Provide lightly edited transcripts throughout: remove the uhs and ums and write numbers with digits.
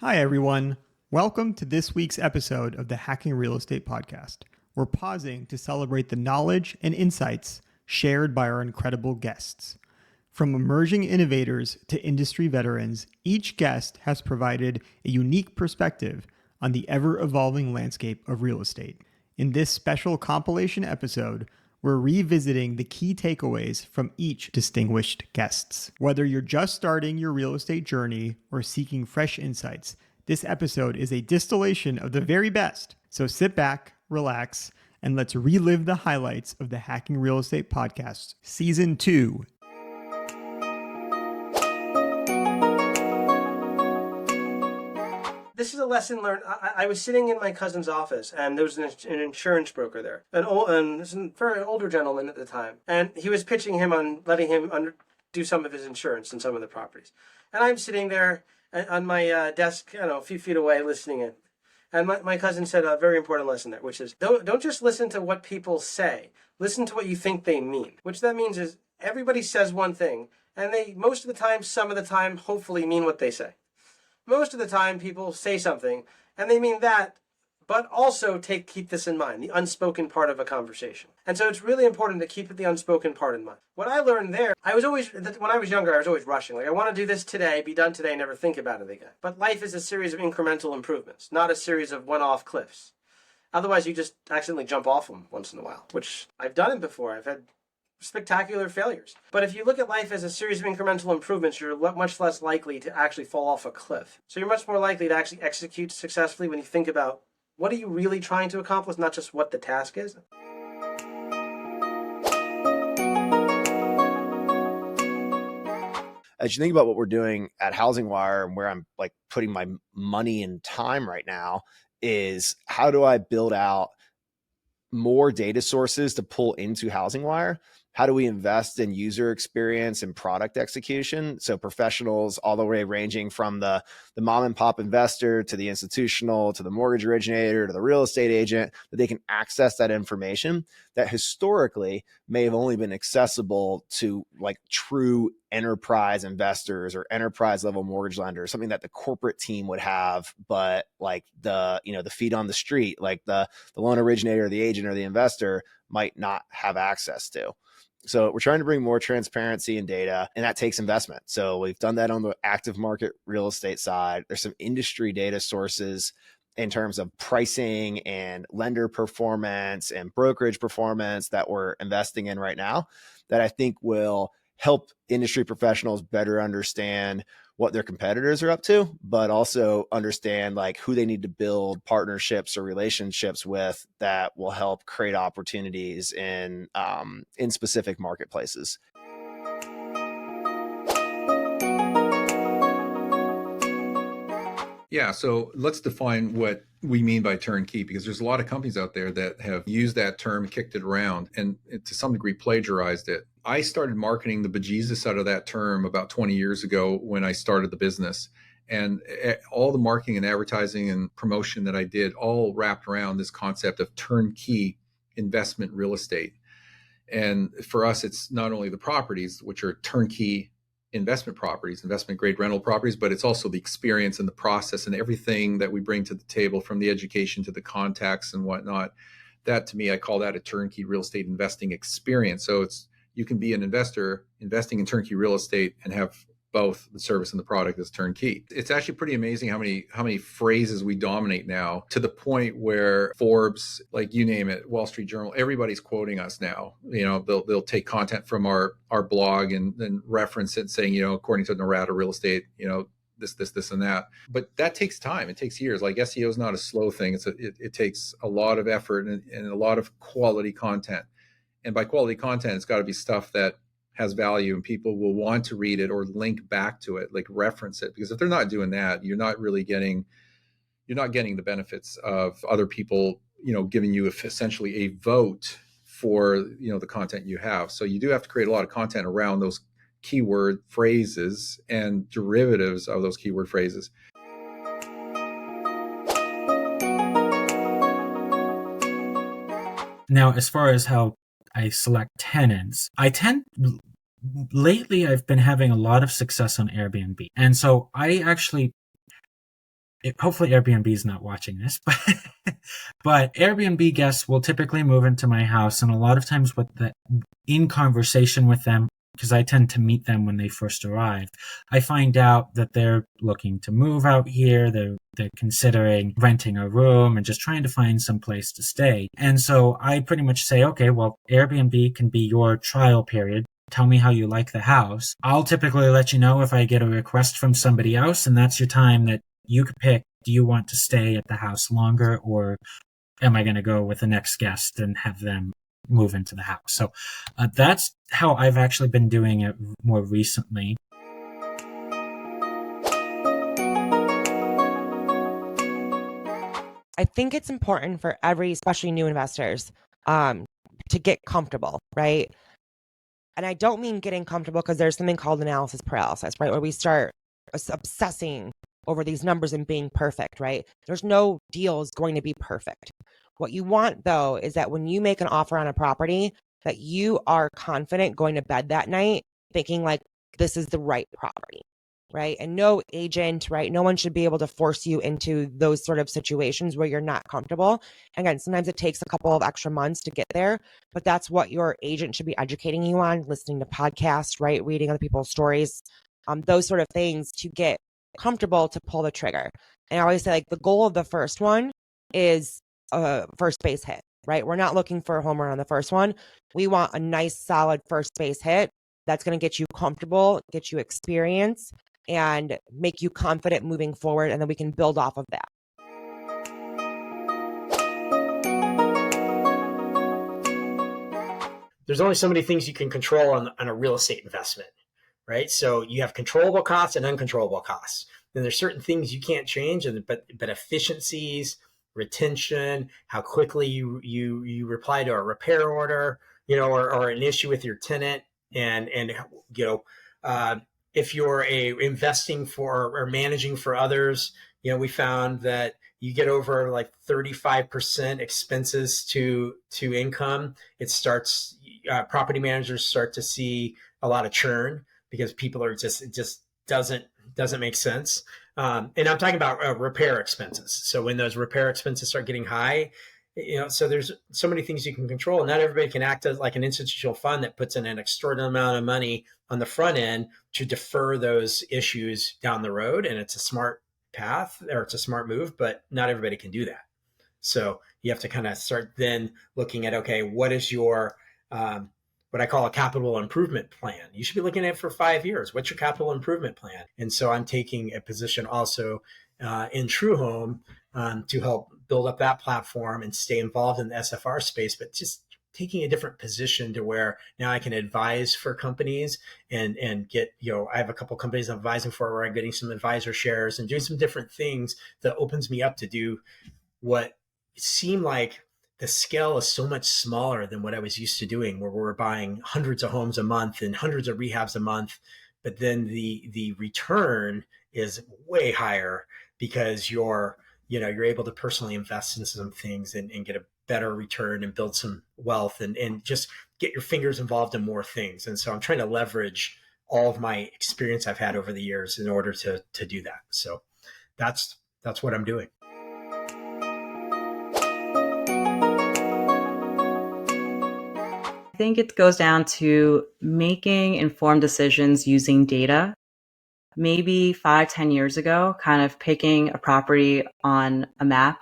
Hi, everyone. Welcome to this week's episode of the Hacking Real Estate Podcast. We're pausing to celebrate the knowledge and insights shared by our incredible guests. From emerging innovators to industry veterans, each guest has provided a unique perspective on the ever-evolving landscape of real estate. In this special compilation episode, we're revisiting the key takeaways from each distinguished guests. Whether you're just starting your real estate journey or seeking fresh insights, this episode is a distillation of the very best. So sit back, relax, and let's relive the highlights of the Hacking Real Estate Podcast, Season 2. This is a lesson learned. I was sitting in my cousin's office, and there was an insurance broker there, this is a very older gentleman at the time, and he was pitching him on letting him do some of his insurance in some of the properties. And I'm sitting there on my desk, a few feet away, listening in. And my cousin said a very important lesson there, which is don't just listen to what people say. Listen to what you think they mean. Which that means is everybody says one thing, and they most of the time, some of the time, hopefully mean what they say. Most of the time, people say something, and they mean that, but also keep this in mind, the unspoken part of a conversation. And so it's really important to keep the unspoken part in mind. What I learned there, when I was younger, I was always rushing. Like, I want to do this today, be done today, never think about it again. But life is a series of incremental improvements, not a series of one-off cliffs. Otherwise, you just accidentally jump off them once in a while, which I've done it before. I've had spectacular failures. But if you look at life as a series of incremental improvements, you're much less likely to actually fall off a cliff. So you're much more likely to actually execute successfully when you think about what are you really trying to accomplish, not just what the task is. As you think about what we're doing at Housing Wire and where I'm like putting my money and time right now is how do I build out more data sources to pull into Housing Wire? How do we invest in user experience and product execution? So professionals all the way ranging from the mom and pop investor to the institutional, to the mortgage originator, to the real estate agent, that they can access that information that historically may have only been accessible to like true enterprise investors or enterprise level mortgage lenders, something that the corporate team would have, but like the feet on the street, like the loan originator, the agent, or the investor might not have access to. So we're trying to bring more transparency and data, and that takes investment. So we've done that on the active market real estate side. There's some industry data sources in terms of pricing and lender performance and brokerage performance that we're investing in right now that I think will help industry professionals better understand what their competitors are up to, but also understand like who they need to build partnerships or relationships with that will help create opportunities in specific marketplaces. Yeah, so let's define what we mean by turnkey, because there's a lot of companies out there that have used that term, kicked it around, and to some degree plagiarized it. I started marketing the bejesus out of that term about 20 years ago when I started the business. And all the marketing and advertising and promotion that I did all wrapped around this concept of turnkey investment real estate. And for us, it's not only the properties, which are turnkey investment properties, investment grade rental properties, but it's also the experience and the process and everything that we bring to the table, from the education to the contacts and whatnot. That, to me, I call that a turnkey real estate investing experience. So you can be an investor investing in turnkey real estate and have both the service and the product as turnkey. It's actually pretty amazing how many phrases we dominate now, to the point where Forbes, like you name it, Wall Street Journal, everybody's quoting us now. They'll take content from our blog and then reference it, saying, according to Norada Real Estate, this and that. But that takes time. It takes years. Like SEO is not a slow thing. It takes a lot of effort and a lot of quality content. And by quality content, it's got to be stuff that has value and people will want to read it or link back to it, like reference it. Because if they're not doing that, you're not getting the benefits of other people, giving you essentially a vote for, the content you have. So you do have to create a lot of content around those keyword phrases and derivatives of those keyword phrases. Now, as far as how I select tenants, lately I've been having a lot of success on Airbnb. And so I actually hopefully Airbnb is not watching this, but Airbnb guests will typically move into my house, and a lot of times in conversation with them, because I tend to meet them when they first arrive, I find out that they're looking to move out here. They're considering renting a room and just trying to find some place to stay. And so I pretty much say, okay, well, Airbnb can be your trial period. Tell me how you like the house. I'll typically let you know if I get a request from somebody else, and that's your time that you could pick. Do you want to stay at the house longer, or am I going to go with the next guest and have them move into the house? So that's how I've actually been doing it more recently. I think it's important for especially new investors, to get comfortable, right? And I don't mean getting comfortable because there's something called analysis paralysis, right? Where we start obsessing over these numbers and being perfect, right? There's no deal is going to be perfect. What you want, though, is that when you make an offer on a property, that you are confident going to bed that night thinking like this is the right property, right? And no agent, right? No one should be able to force you into those sort of situations where you're not comfortable. Again, sometimes it takes a couple of extra months to get there, but that's what your agent should be educating you on, listening to podcasts, right? Reading other people's stories, those sort of things to get comfortable to pull the trigger. And I always say, like, the goal of the first one is a first base hit, right? We're not looking for a home run on the first one. We want a nice, solid first base hit that's going to get you comfortable, get you experience, and make you confident moving forward. And then we can build off of that. There's only so many things you can control on a real estate investment, right? So you have controllable costs and uncontrollable costs. Then there's certain things you can't change, but efficiencies, retention, how quickly you reply to a repair order, or an issue with your tenant, and if you're investing for or managing for others, we found that you get over like 35% expenses to income. It starts, property managers start to see a lot of churn because people are it just doesn't make sense. And I'm talking about repair expenses. So when those repair expenses start getting high, so there's so many things you can control. Not everybody can act as like an institutional fund that puts in an extraordinary amount of money on the front end to defer those issues down the road. And it's a smart path, or it's a smart move, but not everybody can do that. So you have to kind of start then looking at, okay, what is your, what I call a capital improvement plan? You should be looking at it for 5 years. What's your capital improvement plan? And so I'm taking a position also in True Home to help build up that platform and stay involved in the SFR space, but just taking a different position to where now I can advise for companies and get, I have a couple companies I'm advising for where I'm getting some advisor shares and doing some different things that opens me up to do what seemed like the scale is so much smaller than what I was used to doing, where we're buying hundreds of homes a month and hundreds of rehabs a month. But then the return is way higher because you're able to personally invest in some things and get a better return and build some wealth and just get your fingers involved in more things. And so I'm trying to leverage all of my experience I've had over the years in order to do that. So that's what I'm doing. I think it goes down to making informed decisions using data. Maybe 5-10 years ago, kind of picking a property on a map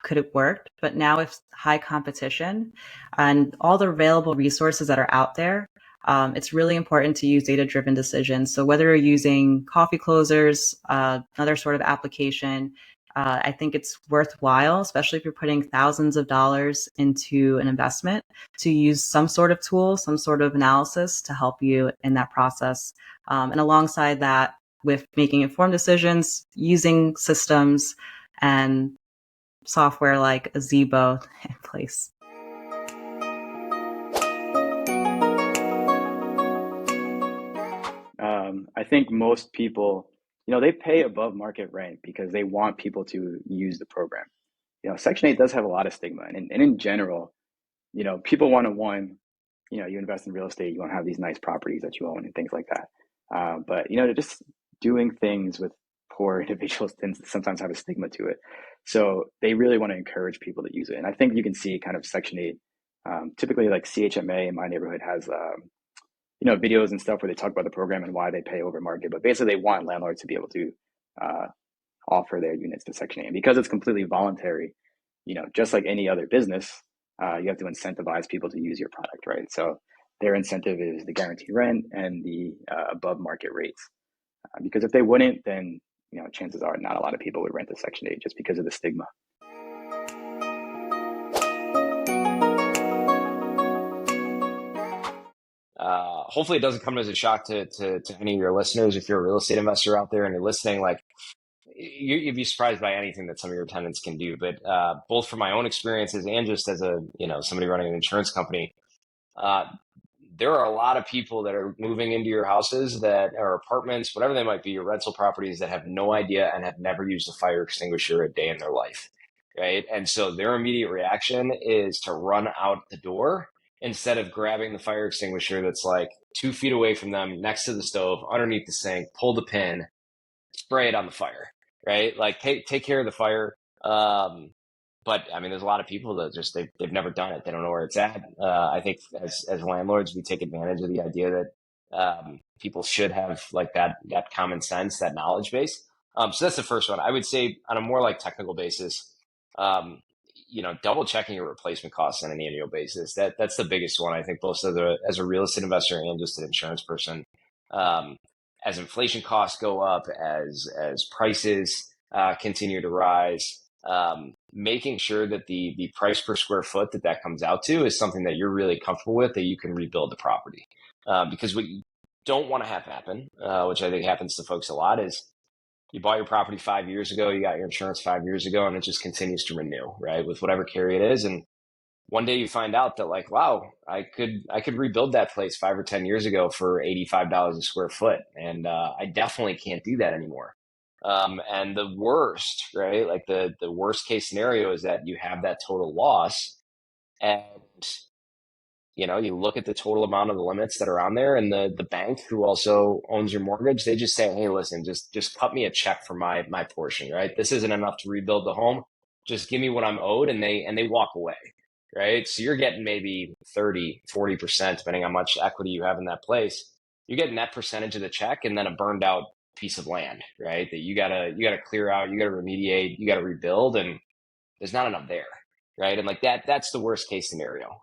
could have worked, but now with high competition and all the available resources that are out there, it's really important to use data-driven decisions. So whether you're using coffee closers, another sort of application, I think it's worthwhile, especially if you're putting thousands of dollars into an investment, to use some sort of tool, some sort of analysis to help you in that process. And alongside that, with making informed decisions, using systems and software like a Zebo in place. I think most people, they pay above market rent because they want people to use the program. Section 8 does have a lot of stigma. And in general, people want to, you invest in real estate, you want to have these nice properties that you own and things like that. But, just doing things with poor individuals tend to sometimes have a stigma to it. So they really want to encourage people to use it. And I think you can see kind of Section 8, typically like CHMA in my neighborhood has, videos and stuff where they talk about the program and why they pay over market. But basically they want landlords to be able to offer their units to Section 8. And because it's completely voluntary, just like any other business, you have to incentivize people to use your product, right? So their incentive is the guaranteed rent and the above market rates. Because if they wouldn't, then chances are not a lot of people would rent a Section 8 just because of the stigma. Hopefully it doesn't come as a shock to any of your listeners. If you're a real estate investor out there and you're listening, like you'd be surprised by anything that some of your tenants can do. But both from my own experiences and just as a somebody running an insurance company, there are a lot of people that are moving into your houses that are apartments, whatever they might be, your rental properties, that have no idea and have never used a fire extinguisher a day in their life, right? And so their immediate reaction is to run out the door instead of grabbing the fire extinguisher that's like 2 feet away from them, next to the stove, underneath the sink, pull the pin, spray it on the fire, right? Like take care of the fire. But I mean, there's a lot of people that just they've never done it. They don't know where it's at. I think as landlords, we take advantage of the idea that people should have like that common sense, that knowledge base. So that's the first one. I would say on a more like technical basis, double checking your replacement costs on an annual basis. That's the biggest one. I think both as a real estate investor and just an insurance person. As inflation costs go up, as prices continue to rise, making sure that the price per square foot that comes out to is something that you're really comfortable with, that you can rebuild the property. Because what you don't want to have happen, which I think happens to folks a lot, is you bought your property 5 years ago, you got your insurance 5 years ago, and it just continues to renew, right? With whatever carry it is. And one day you find out that like, wow, I could rebuild that place 5 or 10 years ago for $85 a square foot. And I definitely can't do that anymore. And the worst, right? Like the worst case scenario is that you have that total loss, and you look at the total amount of the limits that are on there, and the bank who also owns your mortgage, they just say, hey, listen, just cut me a check for my portion, right? This isn't enough to rebuild the home. Just give me what I'm owed, and they walk away, right? So you're getting maybe 30, 40%, depending on how much equity you have in that place. You're getting that percentage of the check and then a burned out piece of land, right? That you gotta clear out, you gotta remediate, you gotta rebuild, and there's not enough there, right? And like that's the worst case scenario.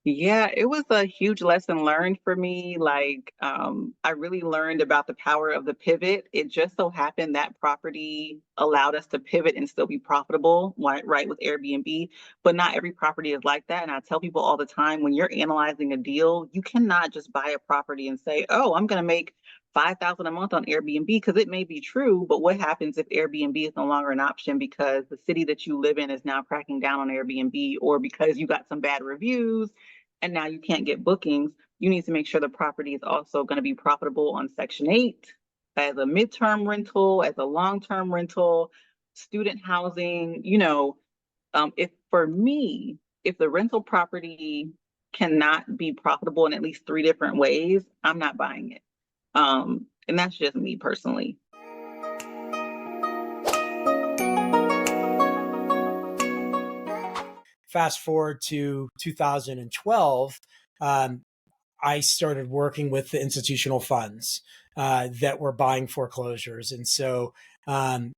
Yeah, it was a huge lesson learned for me. I really learned about the power of the pivot. It just so happened that property allowed us to pivot and still be profitable, right, with Airbnb. But not every property is like that. And I tell people all the time, when you're analyzing a deal, you cannot just buy a property and say, oh, I'm going to make $5,000 a month on Airbnb, because it may be true, but what happens if Airbnb is no longer an option because the city that you live in is now cracking down on Airbnb, or because you got some bad reviews and now you can't get bookings? You need to make sure the property is also going to be profitable on Section 8 as a midterm rental, as a long-term rental, student housing. If the rental property cannot be profitable in at least 3 different ways, I'm not buying it. And that's just me personally. Fast forward to 2012, I started working with the institutional funds that were buying foreclosures. And so in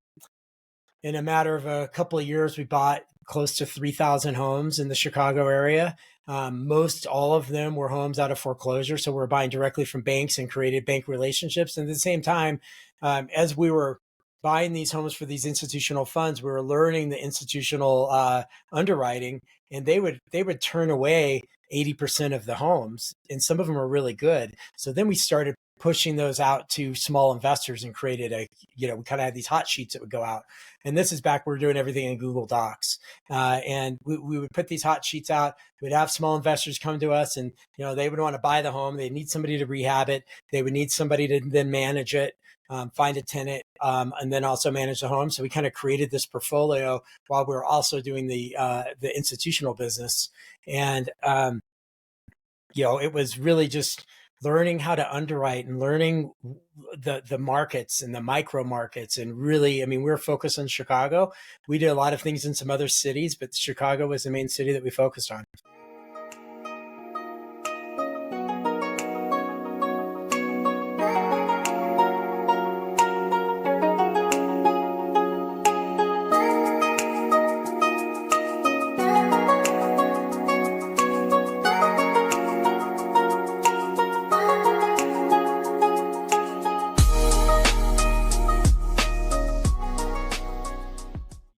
a matter of a couple of years, we bought close to 3,000 homes in the Chicago area. Most all of them were homes out of foreclosure. So we're buying directly from banks and created bank relationships. And at the same time, as we were buying these homes for these institutional funds, we were learning the institutional underwriting, and they would turn away 80% of the homes, and some of them were really good. So then we started pushing those out to small investors and created we kind of had these hot sheets that would go out. And this is back, we were doing everything in Google Docs. And we would put these hot sheets out. We'd have small investors come to us, and, they would want to buy the home. They need somebody to rehab it. They would need somebody to then manage it, find a tenant, and then also manage the home. So we kind of created this portfolio while we were also doing the institutional business. And it was really just learning how to underwrite and learning the markets and the micro markets. And really, I mean, we're focused on Chicago. We did a lot of things in some other cities, but Chicago was the main city that we focused on.